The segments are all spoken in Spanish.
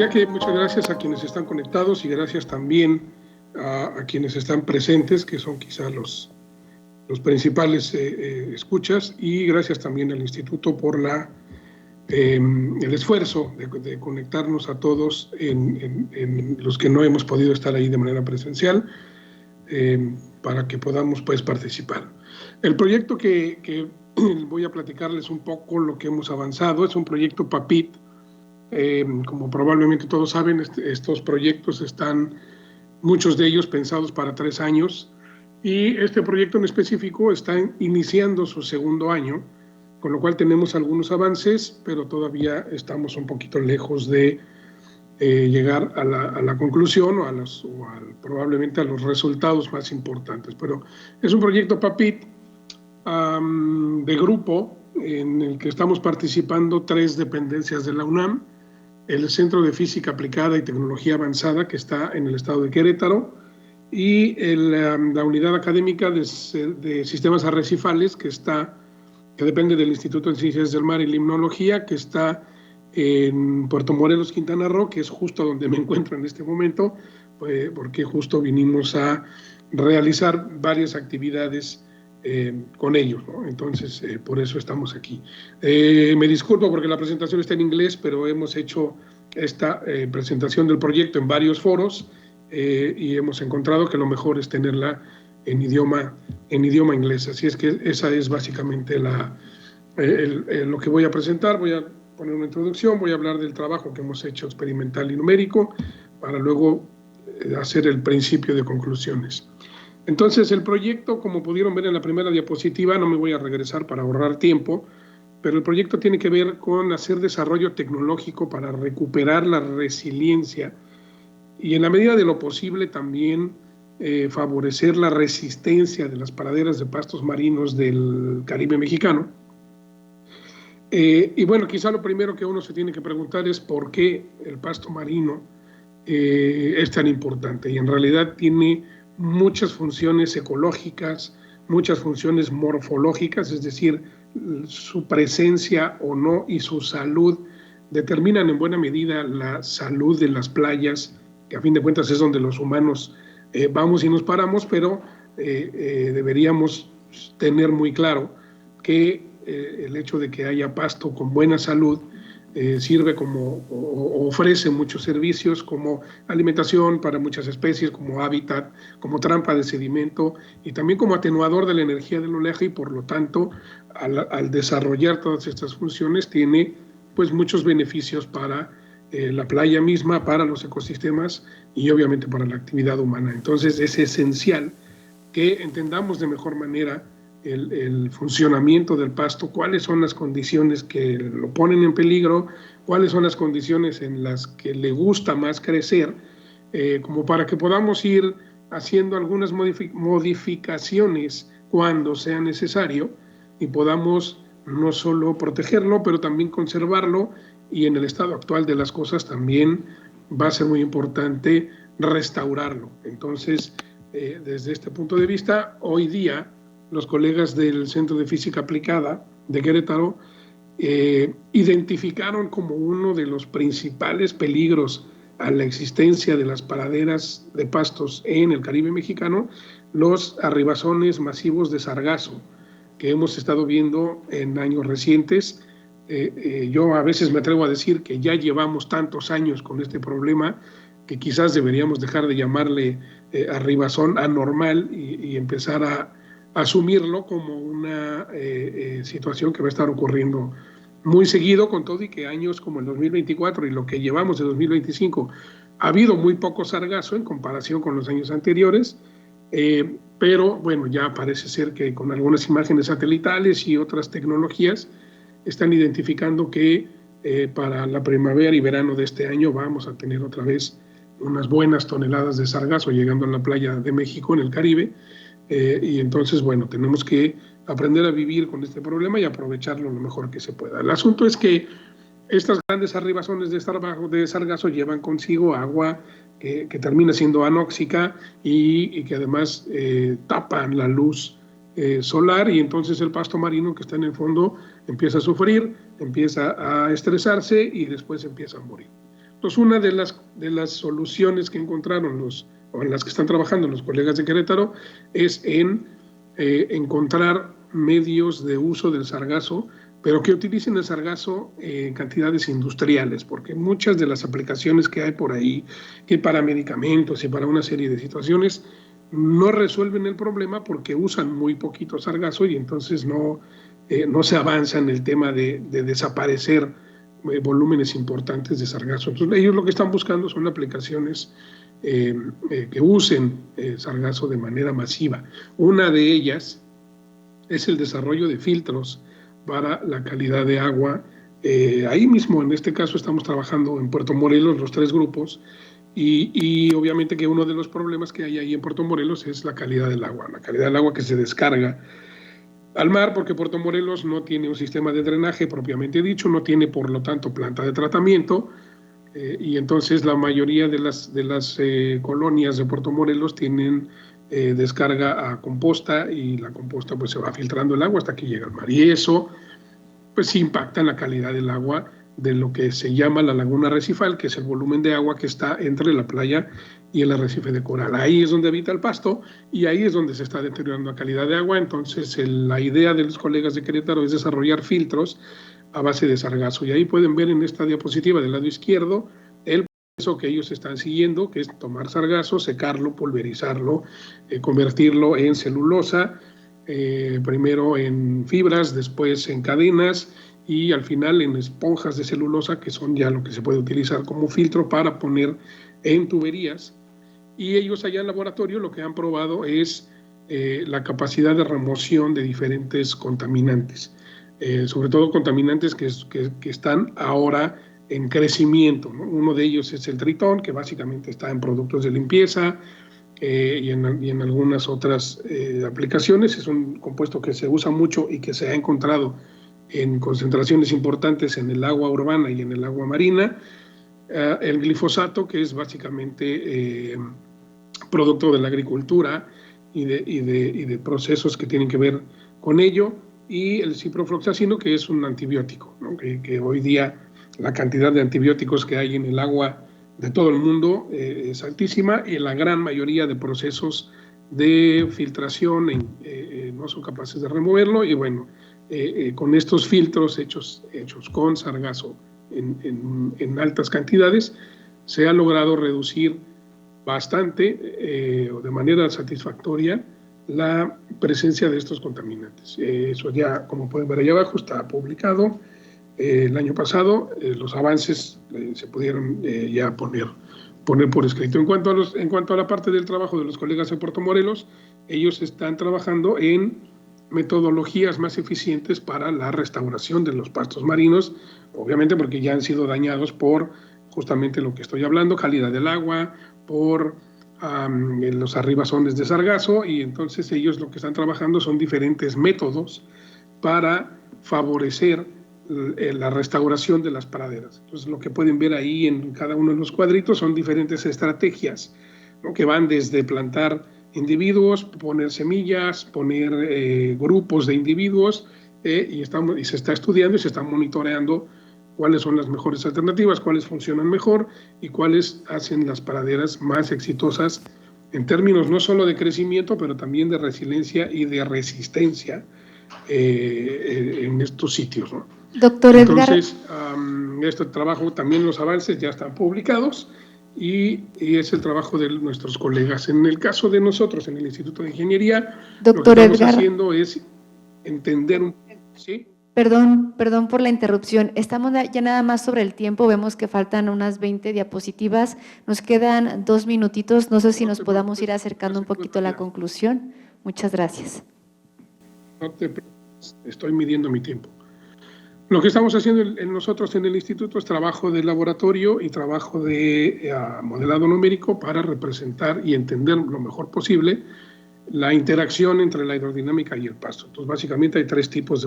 decía que muchas gracias a quienes están conectados y gracias también a quienes están presentes, que son quizá los principales escuchas, y gracias también al Instituto por el esfuerzo de conectarnos a todos en los que no hemos podido estar ahí de manera presencial, para que podamos pues participar. El proyecto que voy a platicarles un poco lo que hemos avanzado es un proyecto PAPIT. Como probablemente todos saben, estos proyectos están, muchos de ellos pensados para 3 años, y este proyecto en específico está iniciando su segundo año, con lo cual tenemos algunos avances, pero todavía estamos un poquito lejos de llegar a la conclusión probablemente a los resultados más importantes. Pero es un proyecto PAPIT de grupo en el que estamos participando 3 dependencias de la UNAM, el Centro de Física Aplicada y Tecnología Avanzada, que está en el estado de Querétaro, y la Unidad Académica de Sistemas Arrecifales, que depende del Instituto de Ciencias del Mar y Limnología, que está en Puerto Morelos, Quintana Roo, que es justo donde me encuentro en este momento, porque justo vinimos a realizar varias actividades con ellos, ¿no? Entonces, por eso estamos aquí. Me disculpo porque la presentación está en inglés, pero hemos hecho esta presentación del proyecto en varios foros y hemos encontrado que lo mejor es tenerla en idioma inglés. Así es que esa es básicamente lo que voy a presentar. Voy a poner una introducción, voy a hablar del trabajo que hemos hecho experimental y numérico, para luego hacer el principio de conclusiones. Entonces, el proyecto, como pudieron ver en la primera diapositiva, no me voy a regresar para ahorrar tiempo, pero el proyecto tiene que ver con hacer desarrollo tecnológico para recuperar la resiliencia y, en la medida de lo posible, también favorecer la resistencia de las praderas de pastos marinos del Caribe mexicano. Y bueno, quizá lo primero que uno se tiene que preguntar es por qué el pasto marino es tan importante, y en realidad tiene muchas funciones ecológicas, muchas funciones morfológicas, es decir, su presencia o no y su salud determinan en buena medida la salud de las playas, que a fin de cuentas es donde los humanos vamos y nos paramos, pero deberíamos tener muy claro que el hecho de que haya pasto con buena salud sirve o ofrece muchos servicios, como alimentación para muchas especies, como hábitat, como trampa de sedimento y también como atenuador de la energía del oleaje, y por lo tanto al desarrollar todas estas funciones tiene pues muchos beneficios para la playa misma, para los ecosistemas y obviamente para la actividad humana. Entonces es esencial que entendamos de mejor manera el funcionamiento del pasto, cuáles son las condiciones que lo ponen en peligro, cuáles son las condiciones en las que le gusta más crecer, como para que podamos ir haciendo algunas modificaciones cuando sea necesario y podamos no solo protegerlo, pero también conservarlo, y en el estado actual de las cosas también va a ser muy importante restaurarlo. Entonces, desde este punto de vista, hoy día los colegas del Centro de Física Aplicada de Querétaro identificaron como uno de los principales peligros a la existencia de las praderas de pastos en el Caribe mexicano los arribazones masivos de sargazo que hemos estado viendo en años recientes. Yo a veces me atrevo a decir que ya llevamos tantos años con este problema que quizás deberíamos dejar de llamarle arribazón anormal y empezar a asumirlo como una situación que va a estar ocurriendo muy seguido, con todo y que años como el 2024 y lo que llevamos de 2025 ha habido muy poco sargazo en comparación con los años anteriores, pero bueno, ya parece ser que con algunas imágenes satelitales y otras tecnologías están identificando que para la primavera y verano de este año vamos a tener otra vez unas buenas toneladas de sargazo llegando a la playa de México en el Caribe. Y entonces, bueno, tenemos que aprender a vivir con este problema y aprovecharlo lo mejor que se pueda. El asunto es que estas grandes arribazones de sargazo llevan consigo agua que termina siendo anóxica y que además tapan la luz solar, y entonces el pasto marino que está en el fondo empieza a sufrir, empieza a estresarse y después empieza a morir. Entonces, una de las soluciones que encontraron o en las que están trabajando los colegas de Querétaro es en encontrar medios de uso del sargazo, pero que utilicen el sargazo en cantidades industriales, porque muchas de las aplicaciones que hay por ahí, que para medicamentos y para una serie de situaciones, no resuelven el problema porque usan muy poquito sargazo y entonces no se avanza en el tema de desaparecer volúmenes importantes de sargazo. Entonces, ellos lo que están buscando son aplicaciones que usen sargazo de manera masiva. Una de ellas es el desarrollo de filtros para la calidad de agua. Ahí mismo, en este caso, estamos trabajando en Puerto Morelos, los 3 grupos, y obviamente que uno de los problemas que hay ahí en Puerto Morelos es la calidad del agua que se descarga al mar, porque Puerto Morelos no tiene un sistema de drenaje propiamente dicho, no tiene por lo tanto planta de tratamiento, y entonces la mayoría de las colonias de Puerto Morelos tienen descarga a composta, y la composta pues se va filtrando el agua hasta que llega al mar, y eso pues sí impacta en la calidad del agua de lo que se llama la laguna arrecifal, que es el volumen de agua que está entre la playa y el arrecife de coral. Ahí es donde habita el pasto y ahí es donde se está deteriorando la calidad de agua. Entonces, la idea de los colegas de Querétaro es desarrollar filtros a base de sargazo. Y ahí pueden ver en esta diapositiva del lado izquierdo el proceso que ellos están siguiendo, que es tomar sargazo, secarlo, pulverizarlo, convertirlo en celulosa, primero en fibras, después en cadenas y al final en esponjas de celulosa, que son ya lo que se puede utilizar como filtro para poner en tuberías. Y ellos allá en laboratorio lo que han probado es la capacidad de remoción de diferentes contaminantes, sobre todo contaminantes que están ahora en crecimiento, ¿no? Uno de ellos es el tritón, que básicamente está en productos de limpieza, y en algunas otras aplicaciones. Es un compuesto que se usa mucho y que se ha encontrado en concentraciones importantes en el agua urbana y en el agua marina. El glifosato, que es básicamente producto de la agricultura y de procesos que tienen que ver con ello, y el ciprofloxacino, que es un antibiótico, ¿no? que hoy día la cantidad de antibióticos que hay en el agua de todo el mundo es altísima, y la gran mayoría de procesos de filtración no son capaces de removerlo, y bueno, con estos filtros hechos con sargazo en altas cantidades, se ha logrado reducir bastante o de manera satisfactoria la presencia de estos contaminantes. Eso ya, como pueden ver allá abajo, está publicado. El año pasado los avances se pudieron ya poner por escrito. En cuanto a la parte del trabajo de los colegas de Puerto Morelos, ellos están trabajando en metodologías más eficientes para la restauración de los pastos marinos, obviamente porque ya han sido dañados por justamente lo que estoy hablando, calidad del agua, por los arribazones de sargazo, y entonces ellos lo que están trabajando son diferentes métodos para favorecer la restauración de las praderas. Entonces, lo que pueden ver ahí en cada uno de los cuadritos son diferentes estrategias, ¿no? Que van desde plantar individuos, poner semillas, poner grupos de individuos, y se está estudiando y se está monitoreando cuáles son las mejores alternativas, cuáles funcionan mejor y cuáles hacen las praderas más exitosas en términos no solo de crecimiento, pero también de resiliencia y de resistencia en estos sitios, ¿no? Doctor Edgar. Entonces, este trabajo, también los avances ya están publicados y es el trabajo de nuestros colegas. En el caso de nosotros, en el Instituto de Ingeniería, Doctor lo que estamos Edgar, haciendo es entender ¿sí? Perdón por la interrupción. Estamos ya nada más sobre el tiempo. Vemos que faltan unas 20 diapositivas. Nos quedan 2 minutitos. No sé si nos podamos ir acercando un poquito a la conclusión. Muchas gracias. No te preocupes, estoy midiendo mi tiempo. Lo que estamos haciendo nosotros en el instituto es trabajo de laboratorio y trabajo de modelado numérico para representar y entender lo mejor posible la interacción entre la hidrodinámica y el pasto. Entonces, básicamente hay tres tipos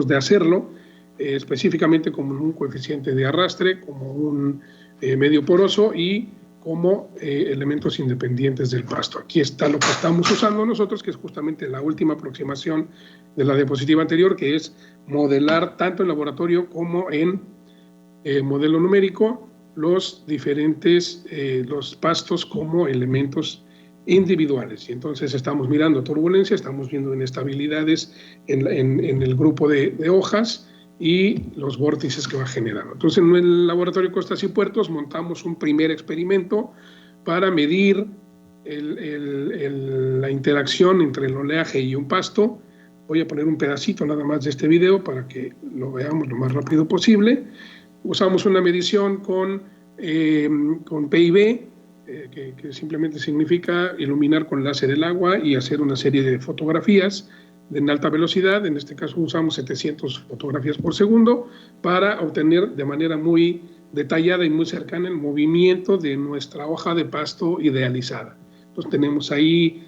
de hacerlo, específicamente como un coeficiente de arrastre, como un medio poroso y como elementos independientes del pasto. Aquí está lo que estamos usando nosotros, que es justamente la última aproximación de la diapositiva anterior, que es modelar tanto en laboratorio como en modelo numérico los diferentes los pastos como elementos individuales. Y entonces estamos mirando turbulencia, estamos viendo inestabilidades en el grupo de hojas y los vórtices que va generando. Entonces, en el laboratorio Costas y Puertos montamos un primer experimento para medir la interacción entre el oleaje y un pasto. Voy a poner un pedacito nada más de este video para que lo veamos lo más rápido posible. Usamos una medición con PIB, que simplemente significa iluminar con láser el agua y hacer una serie de fotografías en alta velocidad. En este caso usamos 700 fotografías por segundo para obtener de manera muy detallada y muy cercana el movimiento de nuestra hoja de pasto idealizada. Entonces tenemos ahí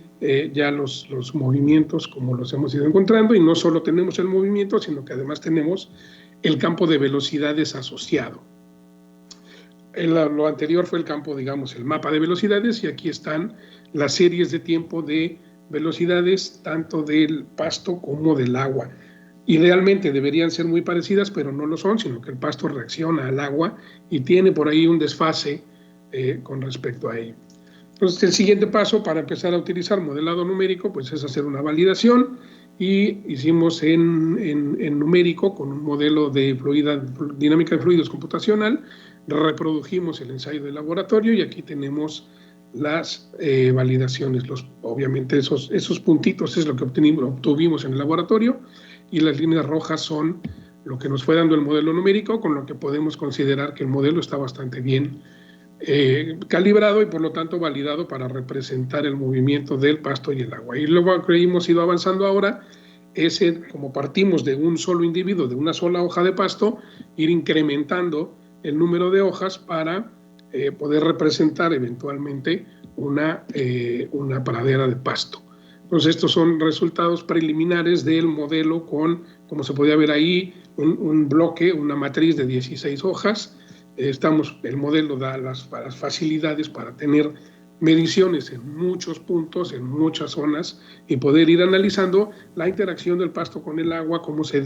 ya los movimientos como los hemos ido encontrando, y no solo tenemos el movimiento, sino que además tenemos el campo de velocidades asociado. Lo anterior fue el campo, digamos, el mapa de velocidades, y aquí están las series de tiempo de velocidades tanto del pasto como del agua. Idealmente deberían ser muy parecidas, pero no lo son, sino que el pasto reacciona al agua y tiene por ahí un desfase con respecto a ello. Entonces, el siguiente paso para empezar a utilizar modelado numérico pues es hacer una validación, y hicimos en numérico con un modelo de dinámica de fluidos computacional. Reprodujimos el ensayo de laboratorio y aquí tenemos las validaciones. Obviamente esos puntitos es lo que obtuvimos en el laboratorio, y las líneas rojas son lo que nos fue dando el modelo numérico, con lo que podemos considerar que el modelo está bastante bien calibrado y por lo tanto validado para representar el movimiento del pasto y el agua. Y luego que hemos ido avanzando ahora es, como partimos de un solo individuo, de una sola hoja de pasto, ir incrementando el número de hojas para poder representar eventualmente una pradera de pasto. Entonces, estos son resultados preliminares del modelo con, como se podía ver ahí, un bloque, una matriz de 16 hojas. El modelo da las facilidades para tener mediciones en muchos puntos, en muchas zonas, y poder ir analizando la interacción del pasto con el agua, cómo se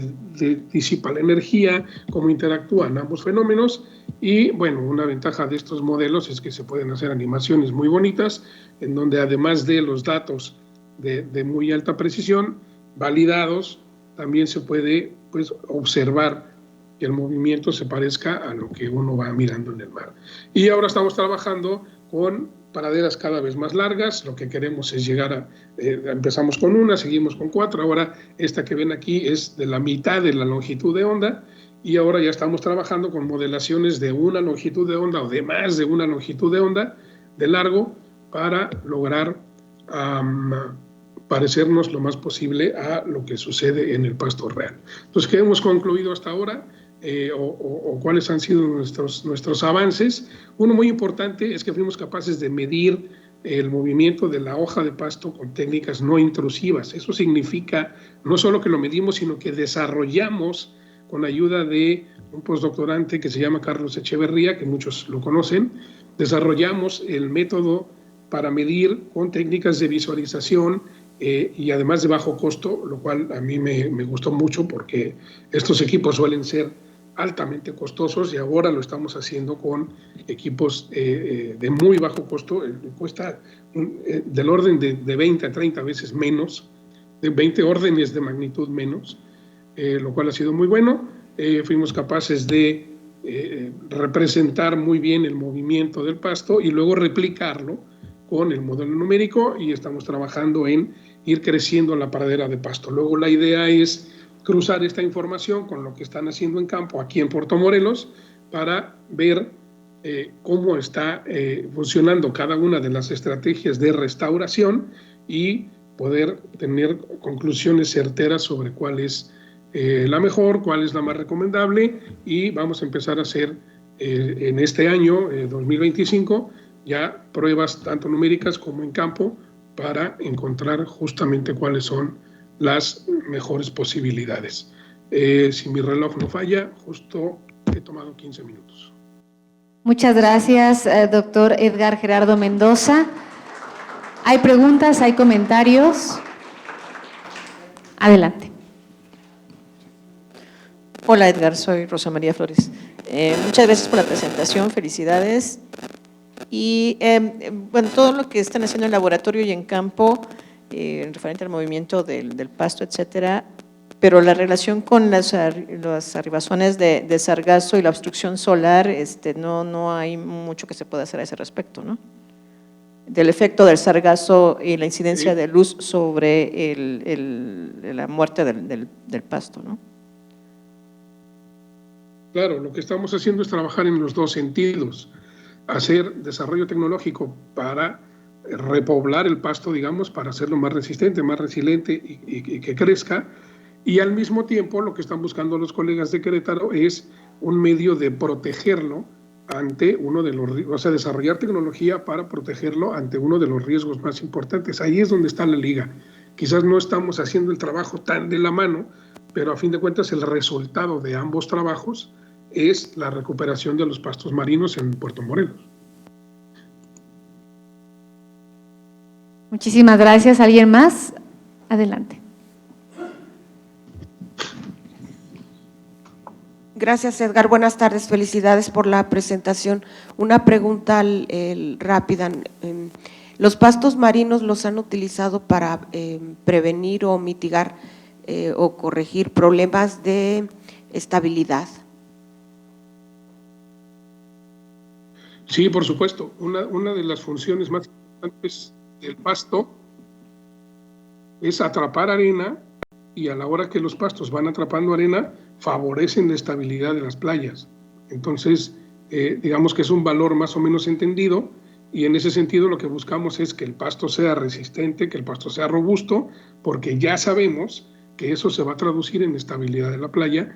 disipa la energía, cómo interactúan ambos fenómenos. Y bueno, una ventaja de estos modelos es que se pueden hacer animaciones muy bonitas, en donde además de los datos de muy alta precisión, validados, también se puede pues observar que el movimiento se parezca a lo que uno va mirando en el mar. Y ahora estamos trabajando con praderas cada vez más largas. Lo que queremos es llegar empezamos con una, seguimos con 4, ahora esta que ven aquí es de la mitad de la longitud de onda, y ahora ya estamos trabajando con modelaciones de una longitud de onda o de más de una longitud de onda de largo para lograr parecernos lo más posible a lo que sucede en el pasto real. Entonces, ¿qué hemos concluido hasta ahora? O cuáles han sido nuestros avances. Uno muy importante es que fuimos capaces de medir el movimiento de la hoja de pasto con técnicas no intrusivas. Eso significa no solo que lo medimos, sino que desarrollamos, con ayuda de un postdoctorante que se llama Carlos Echeverría, que muchos lo conocen, desarrollamos el método para medir con técnicas de visualización y además de bajo costo, lo cual a mí me gustó mucho porque estos equipos suelen ser altamente costosos, y ahora lo estamos haciendo con equipos de muy bajo costo. Cuesta del orden de 20 a 30 veces menos, de 20 órdenes de magnitud menos, lo cual ha sido muy bueno. Fuimos capaces de representar muy bien el movimiento del pasto y luego replicarlo con el modelo numérico, y estamos trabajando en ir creciendo la pradera de pasto. Luego la idea es cruzar esta información con lo que están haciendo en campo aquí en Puerto Morelos para ver cómo está funcionando cada una de las estrategias de restauración y poder tener conclusiones certeras sobre cuál es la mejor, cuál es la más recomendable, y vamos a empezar a hacer en este año 2025 ya pruebas tanto numéricas como en campo para encontrar justamente cuáles son las mejores posibilidades. Si mi reloj no falla, justo he tomado 15 minutos. Muchas gracias, doctor Edgar Gerardo Mendoza. ¿Hay preguntas? ¿Hay comentarios? Adelante. Hola Edgar, soy Rosa María Flores. Muchas gracias por la presentación, felicidades. Y bueno, todo lo que están haciendo en laboratorio y en campo, referente al movimiento del pasto, etcétera, pero la relación con las arribazones de sargazo y la obstrucción solar, no hay mucho que se pueda hacer a ese respecto, ¿no? Del efecto del sargazo y la incidencia de luz sobre la muerte del pasto, ¿no? Claro, lo que estamos haciendo es trabajar en los dos sentidos, hacer desarrollo tecnológico para repoblar el pasto, digamos, para hacerlo más resistente, más resiliente y que crezca, y al mismo tiempo lo que están buscando los colegas de Querétaro es un medio de protegerlo ante uno de los, o sea, desarrollar tecnología para protegerlo ante uno de los riesgos más importantes. Ahí es donde está la liga. Quizás no estamos haciendo el trabajo tan de la mano, pero a fin de cuentas el resultado de ambos trabajos es la recuperación de los pastos marinos en Puerto Morelos. Muchísimas gracias. ¿Alguien más? Adelante. Gracias, Edgar. Buenas tardes. Felicidades por la presentación. Una pregunta rápida. ¿Los pastos marinos los han utilizado para prevenir o mitigar o corregir problemas de estabilidad? Sí, por supuesto. Una de las funciones más importantes del pasto es atrapar arena, y a la hora que los pastos van atrapando arena, favorecen la estabilidad de las playas. Entonces, digamos que es un valor más o menos entendido, y en ese sentido lo que buscamos es que el pasto sea resistente, que el pasto sea robusto, porque ya sabemos que eso se va a traducir en estabilidad de la playa,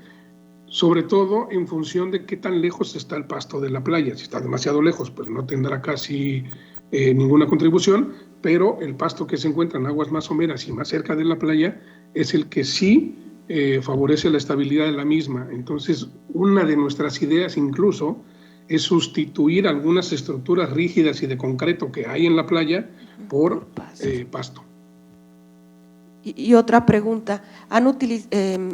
sobre todo en función de qué tan lejos está el pasto de la playa. Si está demasiado lejos, pues no tendrá casi ninguna contribución, pero el pasto que se encuentra en aguas más someras y más cerca de la playa es el que sí favorece la estabilidad de la misma. Entonces, una de nuestras ideas incluso es sustituir algunas estructuras rígidas y de concreto que hay en la playa por pasto. Y otra pregunta, ¿han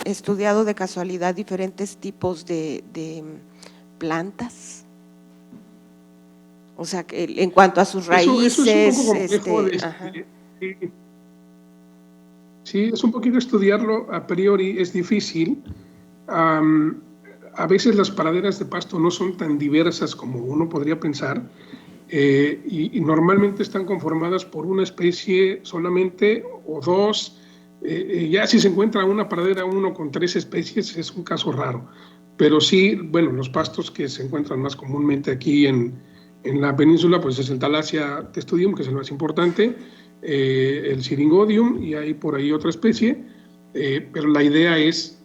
estudiado de casualidad diferentes tipos de plantas? O sea, que en cuanto a sus raíces… Eso es un poco complejo sí, es un poquito estudiarlo a priori, es difícil. A veces las praderas de pasto no son tan diversas como uno podría pensar, y normalmente están conformadas por una especie solamente o dos. Ya si se encuentra una pradera uno con 3 especies es un caso raro, pero sí, bueno, los pastos que se encuentran más comúnmente aquí en la península, pues es el Thalassia testudium, que es el más importante, el Syringodium, y hay por ahí otra especie, pero la idea es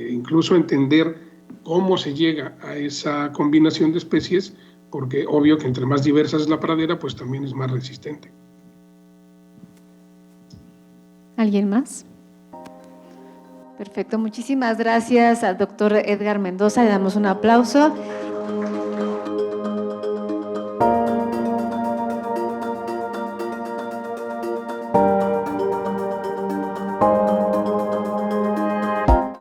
incluso entender cómo se llega a esa combinación de especies, porque obvio que entre más diversa es la pradera, pues también es más resistente. ¿Alguien más? Perfecto, muchísimas gracias al doctor Edgar Mendoza, le damos un aplauso.